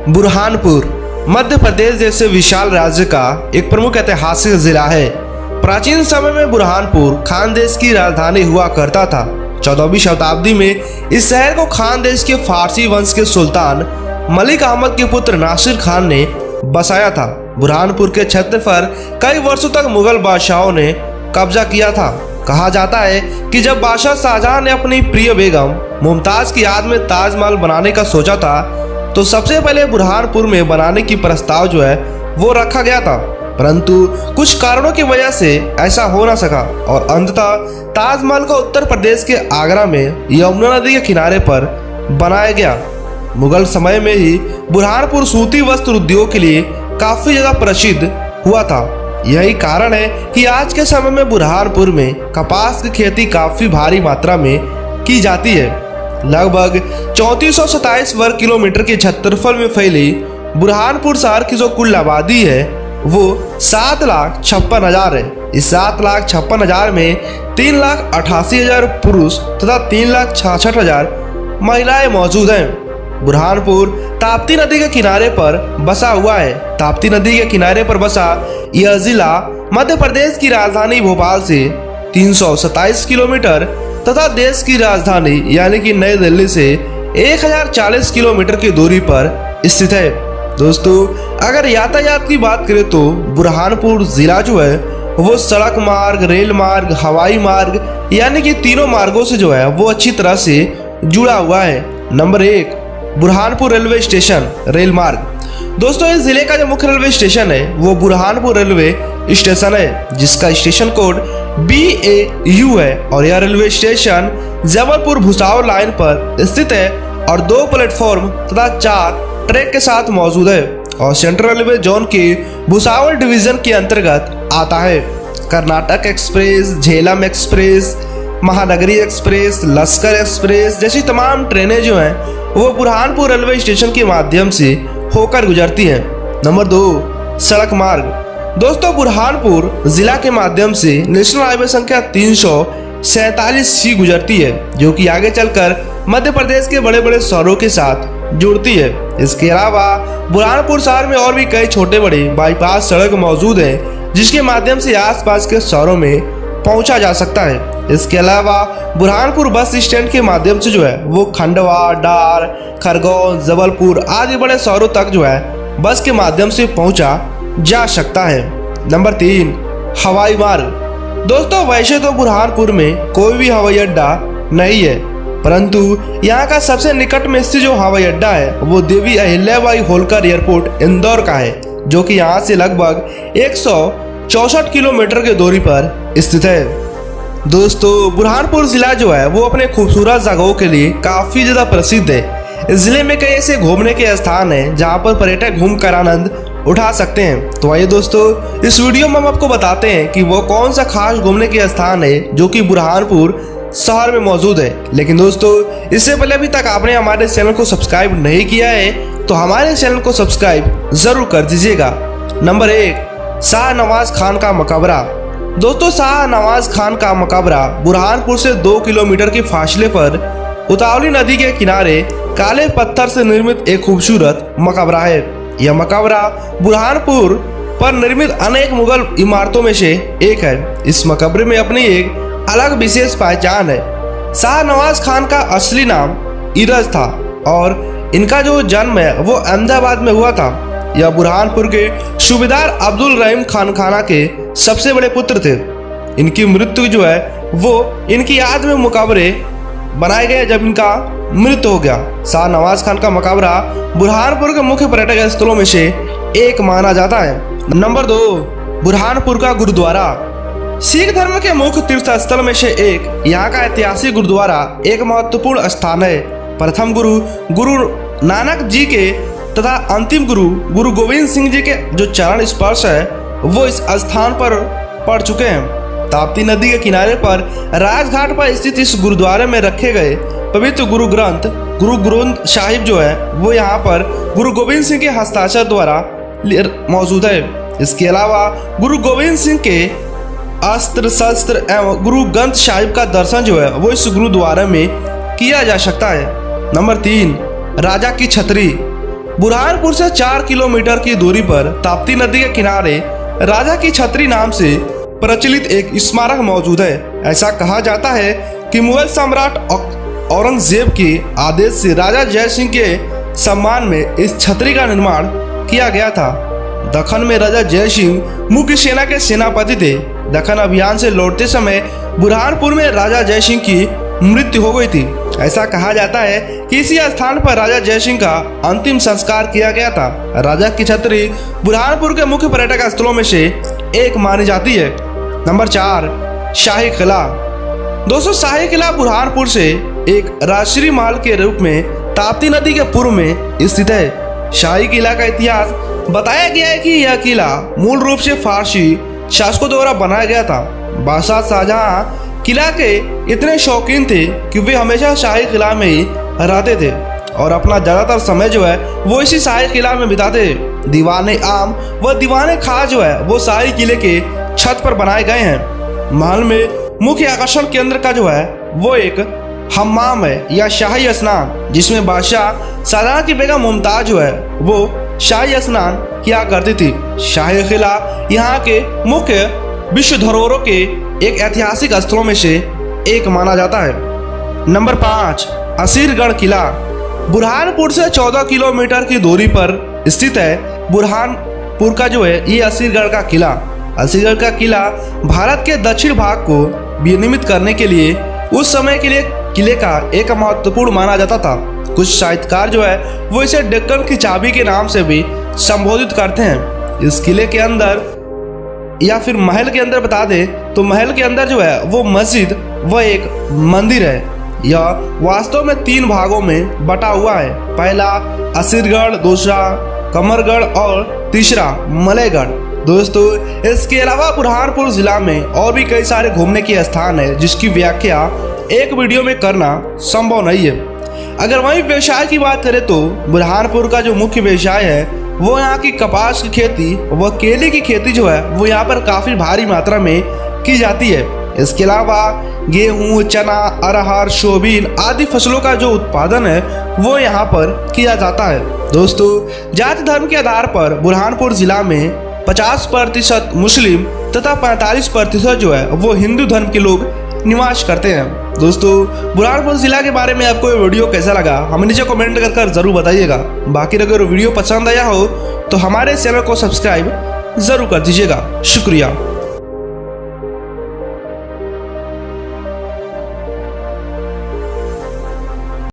बुरहानपुर मध्य प्रदेश जैसे विशाल राज्य का एक प्रमुख ऐतिहासिक जिला है। प्राचीन समय में बुरहानपुर खानदेश की राजधानी हुआ करता था। 14वीं शताब्दी में इस शहर को खानदेश के फारसी वंश के सुल्तान मलिक अहमद के पुत्र नासिर खान ने बसाया था। बुरहानपुर के क्षेत्र पर कई वर्षों तक मुगल बादशाहों ने कब्जा किया था। कहा जाता है कि जब बादशाह शाहजहां ने अपनी प्रिय बेगम मुमताज की याद में ताजमहल बनाने का सोचा था तो सबसे पहले बुरहानपुर में बनाने की प्रस्ताव वो रखा गया था, परंतु कुछ कारणों की वजह से ऐसा हो ना सका और अंततः ताजमहल को उत्तर प्रदेश के आगरा में यमुना नदी के किनारे पर बनाया गया। मुगल समय में ही बुरहानपुर सूती वस्त्र उद्योग के लिए काफी ज्यादा प्रसिद्ध हुआ था। यही कारण है कि आज के समय में बुरहानपुर में कपास की खेती काफी भारी मात्रा में की जाती है। लगभग 3427 वर्ग किलोमीटर के क्षेत्रफल में फैली बुरहानपुर शहर की जो कुल आबादी है वो 7,56,000 है। इस 7,56,000 में 3,88,000 पुरुष तथा 3,66,000 महिलाएं मौजूद हैं। बुरहानपुर ताप्ती नदी के किनारे पर बसा हुआ है। ताप्ती नदी के किनारे पर बसा यह जिला मध्य प्रदेश की राजधानी भोपाल से 327 किलोमीटर तथा देश की राजधानी यानी कि नई दिल्ली से 1040 किलोमीटर की दूरी पर स्थित है। दोस्तों, अगर यातायात की बात करें तो बुरहानपुर जिला वो सड़क मार्ग, रेल मार्ग, हवाई मार्ग यानी कि तीनों मार्गों से वो अच्छी तरह से जुड़ा हुआ है। Number 1, Burhanpur railway station rail मार्ग। दोस्तों, इस जिले का जो मुख्य रेलवे स्टेशन है वो बुरहानपुर रेलवे स्टेशन है, जिसका स्टेशन कोड BAU है और यह railway station Jabalpur Bhusawal line पर स्थित है और 2 प्लेटफॉर्म तथा 4 ट्रैक के साथ मौजूद है और सेंट्रल रेलवे जोन के भुसावल डिवीजन के अंतर्गत आता है। Karnataka express, Jhelum express, Mahanagari express, लश्कर एक्सप्रेस जैसी तमाम ट्रेनें वो बुरहानपुर रेलवे स्टेशन के माध्यम से होकर गुजरती हैं। नंबर 2, सड़क मार्ग। दोस्तों, बुरहानपुर जिला के माध्यम से नेशनल हाईवे संख्या 347C गुजरती है, जो कि आगे चलकर मध्य प्रदेश के बड़े बड़े शहरों के साथ जुड़ती है। इसके अलावा बुरहानपुर शहर में और भी कई छोटे बड़े बाईपास सड़क मौजूद हैं, जिसके माध्यम से आसपास के शहरों में पहुंचा जा सकता है। इसके अलावा बुरहानपुर बस स्टैंड के माध्यम से वो खंडवा, डार, खरगोन, जबलपुर आदि बड़े शहरों तक बस के माध्यम से पहुंचा जा सकता है। नंबर 3, हवाई मार्ग। दोस्तों, वैसे तो बुरहानपुर में कोई भी हवाई अड्डा नहीं है, परंतु यहाँ का सबसे निकट में स्थित जो हवाई अड्डा है वो देवी अहिल्याबाई होलकर एयरपोर्ट इंदौर का है, जो कि यहाँ से लगभग 164 किलोमीटर की दूरी पर स्थित है। दोस्तों, बुरहानपुर जिला वो अपने खूबसूरत जगहों के लिए काफी ज्यादा प्रसिद्ध है। इस जिले में कई ऐसे घूमने के स्थान हैं जहाँ पर पर्यटक घूमकर आनंद उठा सकते हैं। तो आइए दोस्तों, इस वीडियो में हम आपको बताते हैं कि वो कौन सा खास घूमने के स्थान है जो कि बुरहानपुर शहर में मौजूद है। लेकिन दोस्तों, इससे पहले अभी तक आपने हमारे चैनल को सब्सक्राइब नहीं किया है तो हमारे चैनल को सब्सक्राइब जरूर कर दीजिएगा। नंबर 1, शाहनवाज खान का मकबरा। दोस्तों, शाहनवाज खान का मकबरा बुरहानपुर से 2 किलोमीटर के फासले पर उतावली नदी के किनारे काले पत्थर से निर्मित एक खूबसूरत मकबरा है। यह मकबरा बुरहानपुर पर निर्मित अनेक मुगल इमारतों में से एक है। इस मकबरे में अपनी एक अलग विशेष पहचान है। शाहनवाज खान का असली नाम इरज था और इनका जो जन्म है वो अहमदाबाद में हुआ था। यह बुरहानपुर के सूबेदार अब्दुल रहीम खान खाना के सबसे बड़े पुत्र थे। इनकी मृत्यु वो इनकी याद में मकबरे बनाए गए जब इनका मृत्यु हो गया। शाहनवाज खान का मकबरा बुरहानपुर के मुख्य पर्यटक स्थलों में से एक माना जाता है। नंबर 2, बुरहानपुर का गुरुद्वारा। सिख धर्म के मुख्य तीर्थ स्थल में से एक यहाँ का ऐतिहासिक गुरुद्वारा एक महत्वपूर्ण स्थान है। प्रथम गुरु नानक जी के तथा अंतिम गुरु गोविंद सिंह जी के जो चरण स्पर्श है वो इस स्थान पर पड़ चुके हैं। ताप्ती नदी के किनारे पर राजघाट पर स्थित इस गुरुद्वारे में रखे गए पवित्र गुरु ग्रंथ साहिब वो यहाँ पर गुरु गोविंद सिंह के हस्ताक्षर द्वारा मौजूद है। इसके अलावा गुरु गोविंद सिंह के अस्त्र शस्त्र एवं गुरु ग्रंथ साहिब का दर्शन वो इस गुरुद्वारे में किया जा सकता है। नंबर 3, राजा की छतरी। बुरहानपुर से 4 किलोमीटर की दूरी पर ताप्ती नदी के किनारे राजा की छतरी नाम से प्रचलित एक स्मारक मौजूद है। ऐसा कहा जाता है कि मुगल सम्राट औरंगजेब के आदेश से राजा जय सिंह के सम्मान में इस छतरी का निर्माण किया गया था। दक्कन में राजा जय सिंह मुख्य सेना के सेनापति थे। दक्कन अभियान से लौटते समय बुरहानपुर में राजा जय सिंह की मृत्यु हो गई थी। ऐसा कहा जाता है कि इसी स्थान पर राजा जय सिंह का अंतिम संस्कार किया गया था। राजा की छतरी बुरहानपुर के मुख्य पर्यटक स्थलों में से एक मानी जाती है। नंबर 4, शाही किला। दोस्तों, शाही किला बुरहानपुर से एक राजश्री महल के रूप में ताप्ती नदी के पूर्व में स्थित है। शाही किला का इतिहास बताया गया है कि यह किला मूल रूप से फारसी शासकों द्वारा बनाया गया था। बादशाह शाहजहां किला के इतने शौकीन थे कि वे हमेशा शाही किला में ही रहते थे और अपना ज्यादातर समय जो है वो इसी शाही किला में बिताते थे। दीवाने आम व दीवाने खास जो है वो शाही किले के छत पर बनाए गए हैं। महल में मुख्य आकर्षण केंद्र का जो है वो एक हम्माम है या शाही स्नान, जिसमें बादशाह शाहजहां की बेगम मुमताज जो है वो शाही स्नान किया करती थी। शाही किला यहाँ के मुख्य विश्व धरोहरों के एक ऐतिहासिक स्थलों में से एक माना जाता है। नंबर 5, असीरगढ़ किला। बुरहानपुर से 14 किलोमीटर की दूरी पर स्थित है बुरहानपुर का जो है ये असीरगढ़ का किला। असीरगढ़ का किला भारत के दक्षिण भाग को विनियमित करने के लिए उस समय के लिए किले का एक महत्वपूर्ण माना जाता था। कुछ साहित्यकार जो है वो इसे डेक्कन की चाबी के नाम से भी संबोधित करते हैं। इस किले के अंदर या फिर महल के अंदर बता दें तो महल के अंदर जो है वो मस्जिद व एक मंदिर है। यह वास्तव में 3 भागों में बटा हुआ है। पहला असीरगढ़, दूसरा कमरगढ़ और तीसरा मलेगढ़। दोस्तों, इसके अलावा बुरहानपुर जिला में और भी कई सारे घूमने के स्थान है जिसकी व्याख्या एक वीडियो में करना संभव नहीं है। अगर वहीं व्यवसाय की बात करें तो बुरहानपुर का जो मुख्य व्यवसाय है वो यहाँ की कपास की खेती व केले की खेती जो है वो यहाँ पर काफ़ी भारी मात्रा में की जाती है। इसके अलावा गेहूँ, चना, अरहर, सोयाबीन आदि फसलों का जो उत्पादन है वो यहाँ पर किया जाता है। दोस्तों, जाति धर्म के आधार पर बुरहानपुर जिला में 50% मुस्लिम तथा 45% जो है वो हिंदू धर्म के लोग निवास करते हैं। दोस्तों, बुरहानपुर जिला के बारे में आपको ये वीडियो कैसा लगा हमें नीचे कमेंट कर जरूर बताइएगा। बाकी अगर वीडियो पसंद आया हो तो हमारे चैनल को सब्सक्राइब जरूर कर दीजिएगा। शुक्रिया।